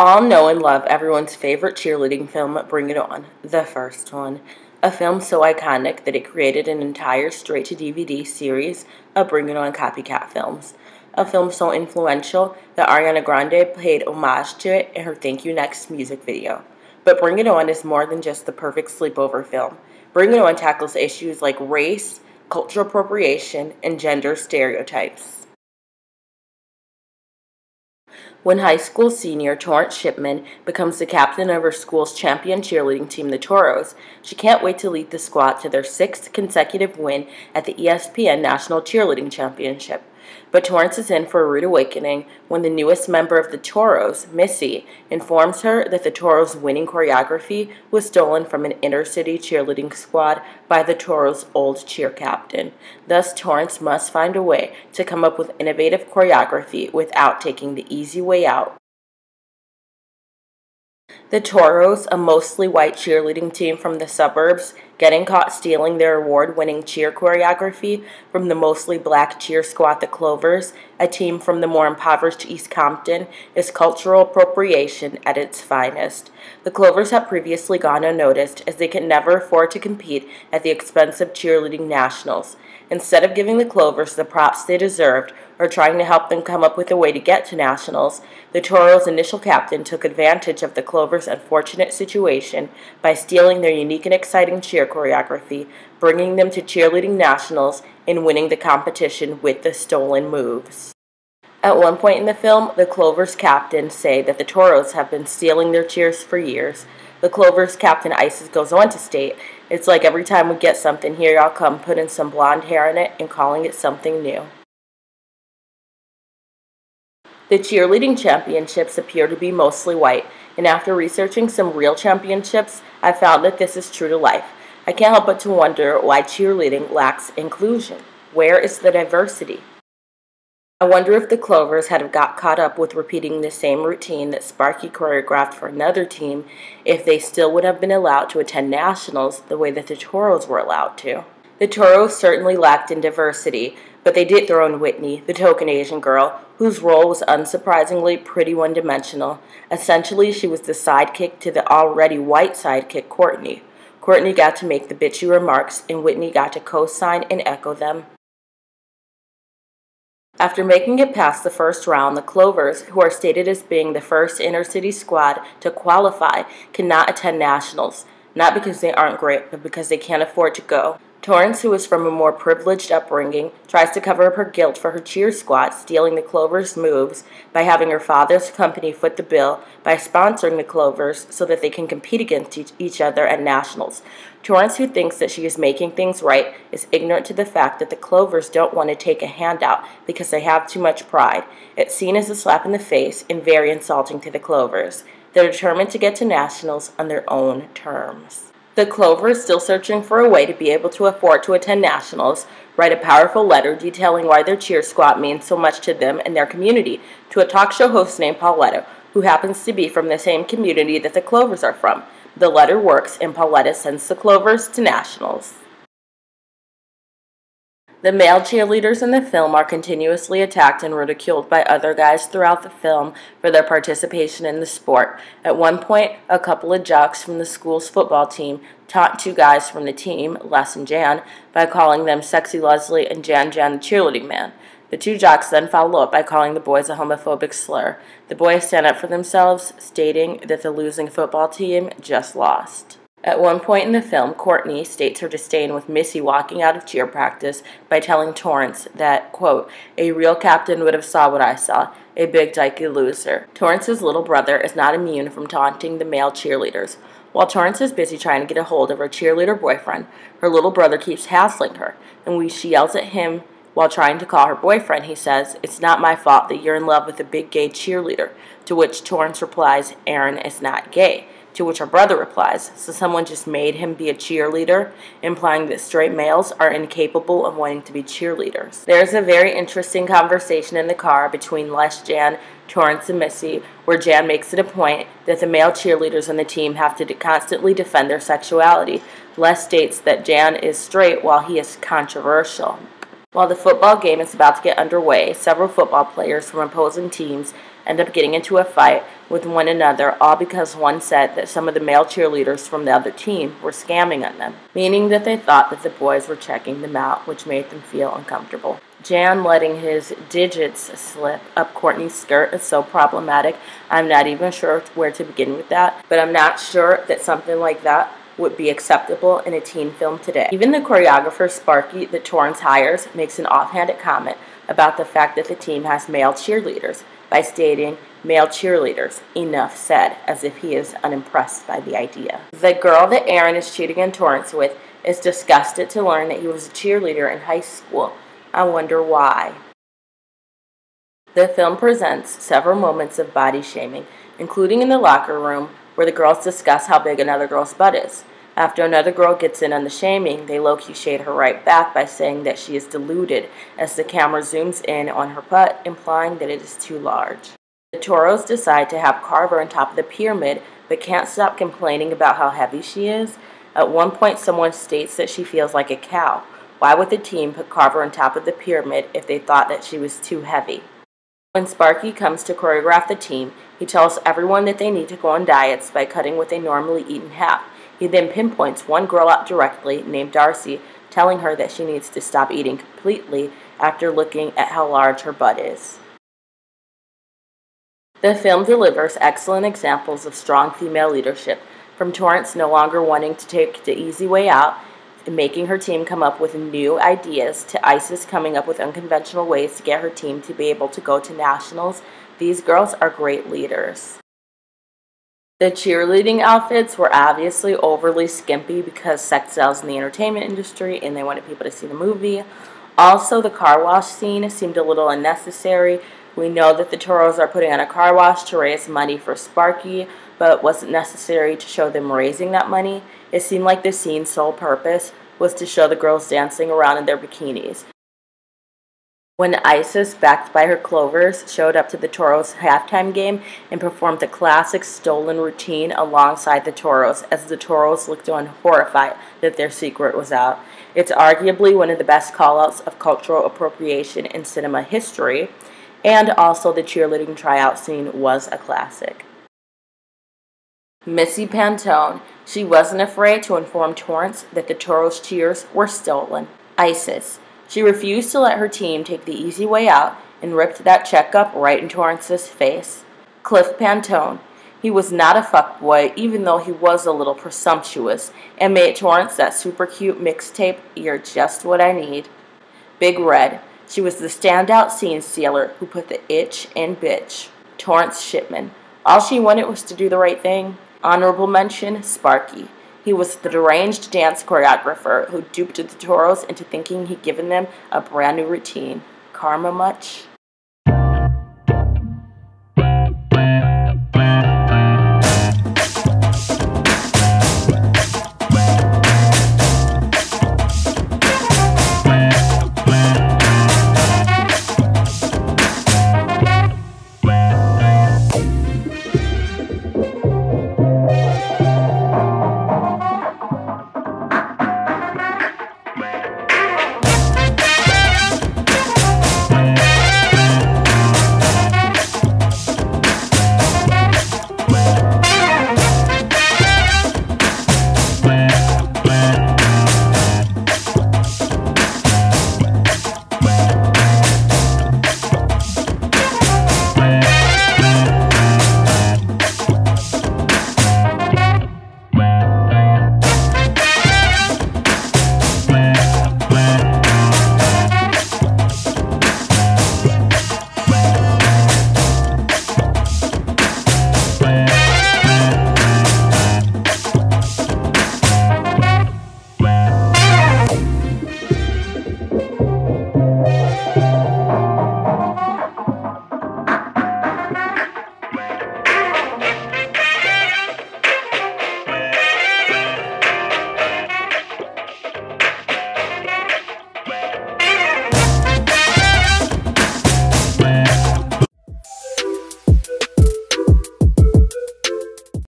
all know and love everyone's favorite cheerleading film, Bring It On, the first one. A film so iconic that it created an entire straight-to-DVD series of Bring It On copycat films. A film so influential that Ariana Grande paid homage to it in her Thank You Next music video. But Bring It On is more than just the perfect sleepover film. Bring It On tackles issues like race, cultural appropriation, and gender stereotypes. When high school senior Torrance Shipman becomes the captain of her school's champion cheerleading team, the Toros, she can't wait to lead the squad to their 6th consecutive win at the ESPN National Cheerleading Championship. But Torrance is in for a rude awakening when the newest member of the Toros, Missy, informs her that the Toros' winning choreography was stolen from an inner-city cheerleading squad by the Toros' old cheer captain. Thus, Torrance must find a way to come up with innovative choreography without taking the easy way out. The Toros, a mostly white cheerleading team from the suburbs, getting caught stealing their award-winning cheer choreography from the mostly black cheer squad, the Clovers, a team from the more impoverished East Compton, is cultural appropriation at its finest. The Clovers have previously gone unnoticed as they could never afford to compete at the expense of cheerleading nationals. Instead of giving the Clovers the props they deserved or trying to help them come up with a way to get to nationals, the Toros' initial captain took advantage of the Clovers' unfortunate situation by stealing their unique and exciting cheer choreography, bringing them to cheerleading nationals, and winning the competition with the stolen moves. At one point in the film, the Clovers' captains say that the Toros have been stealing their cheers for years. The Clovers' captain Isis goes on to state, "It's like every time we get something, here y'all come putting some blonde hair in it and calling it something new." The cheerleading championships appear to be mostly white, and after researching some real championships, I found that this is true to life. I can't help but to wonder why cheerleading lacks inclusion. Where is the diversity? I wonder if the Clovers had got caught up with repeating the same routine that Sparky choreographed for another team if they still would have been allowed to attend nationals the way that the Toros were allowed to. The Toros certainly lacked in diversity, but they did throw in Whitney, the token Asian girl, whose role was unsurprisingly pretty one-dimensional. Essentially, she was the sidekick to the already white sidekick Courtney. Courtney got to make the bitchy remarks, and Whitney got to co-sign and echo them. After making it past the first round, the Clovers, who are stated as being the first inner-city squad to qualify, cannot attend nationals, not because they aren't great, but because they can't afford to go. Torrance, who is from a more privileged upbringing, tries to cover up her guilt for her cheer squad stealing the Clovers' moves by having her father's company foot the bill by sponsoring the Clovers so that they can compete against each other at nationals. Torrance, who thinks that she is making things right, is ignorant to the fact that the Clovers don't want to take a handout because they have too much pride. It's seen as a slap in the face and very insulting to the Clovers. They're determined to get to nationals on their own terms. The Clovers, still searching for a way to be able to afford to attend nationals, write a powerful letter detailing why their cheer squad means so much to them and their community to a talk show host named Pauletta, who happens to be from the same community that the Clovers are from. The letter works, and Pauletta sends the Clovers to nationals. The male cheerleaders in the film are continuously attacked and ridiculed by other guys throughout the film for their participation in the sport. At one point, a couple of jocks from the school's football team taunt 2 guys from the team, Les and Jan, by calling them Sexy Leslie and Jan the cheerleading man. The 2 jocks then follow up by calling the boys a homophobic slur. The boys stand up for themselves, stating that the losing football team just lost. At one point in the film, Courtney states her disdain with Missy walking out of cheer practice by telling Torrance that, quote, "A real captain would have saw what I saw, a big dykey loser." Torrance's little brother is not immune from taunting the male cheerleaders. While Torrance is busy trying to get a hold of her cheerleader boyfriend, her little brother keeps hassling her, and when she yells at him while trying to call her boyfriend, he says, "It's not my fault that you're in love with a big gay cheerleader," to which Torrance replies, "Aaron is not gay." To which her brother replies, "So someone just made him be a cheerleader," implying that straight males are incapable of wanting to be cheerleaders. There's a very interesting conversation in the car between Les, Jan, Torrance, and Missy, where Jan makes it a point that the male cheerleaders on the team have to constantly defend their sexuality. Les states that Jan is straight while he is controversial. While the football game is about to get underway, several football players from opposing teams end up getting into a fight with one another, all because one said that some of the male cheerleaders from the other team were scamming on them, meaning that they thought that the boys were checking them out, which made them feel uncomfortable. Jan letting his digits slip up Courtney's skirt is so problematic. I'm not even sure where to begin with that, but I'm not sure that something like that would be acceptable in a teen film today. Even the choreographer Sparky that Torrance hires makes an offhanded comment about the fact that the team has male cheerleaders by stating, "Male cheerleaders, enough said," as if he is unimpressed by the idea. The girl that Aaron is cheating on Torrance with is disgusted to learn that he was a cheerleader in high school. I wonder why. The film presents several moments of body shaming, including in the locker room, where the girls discuss how big another girl's butt is. After another girl gets in on the shaming, they low-key shade her right back by saying that she is deluded as the camera zooms in on her butt, implying that it is too large. The Toros decide to have Carver on top of the pyramid, but can't stop complaining about how heavy she is. At one point, someone states that she feels like a cow. Why would the team put Carver on top of the pyramid if they thought that she was too heavy? When Sparky comes to choreograph the team, he tells everyone that they need to go on diets by cutting what they normally eat in half. He then pinpoints one girl out directly, named Darcy, telling her that she needs to stop eating completely after looking at how large her butt is. The film delivers excellent examples of strong female leadership, from Torrance no longer wanting to take the easy way out, making her team come up with new ideas, to Isis coming up with unconventional ways to get her team to be able to go to nationals. These girls are great leaders. The cheerleading outfits were obviously overly skimpy because sex sells in the entertainment industry and they wanted people to see the movie. Also, the car wash scene seemed a little unnecessary. We know that the Toros are putting on a car wash to raise money for Sparky, but it wasn't necessary to show them raising that money. It seemed like the scene's sole purpose was to show the girls dancing around in their bikinis. When Isis, backed by her Clovers, showed up to the Toros' halftime game and performed the classic stolen routine alongside the Toros, as the Toros looked on horrified that their secret was out. It's arguably one of the best call-outs of cultural appropriation in cinema history, and also the cheerleading tryout scene was a classic. Missy Pantone, she wasn't afraid to inform Torrance that the Toros' cheers were stolen. Isis, she refused to let her team take the easy way out and ripped that checkup right in Torrance's face. Cliff Pantone, he was not a fuckboy, even though he was a little presumptuous, and made Torrance that super cute mixtape, "You're Just What I Need." Big Red, she was the standout scene stealer who put the itch in bitch. Torrance Shipman, all she wanted was to do the right thing. Honorable mention, Sparky. He was the deranged dance choreographer who duped the Toros into thinking he'd given them a brand new routine. Karma much?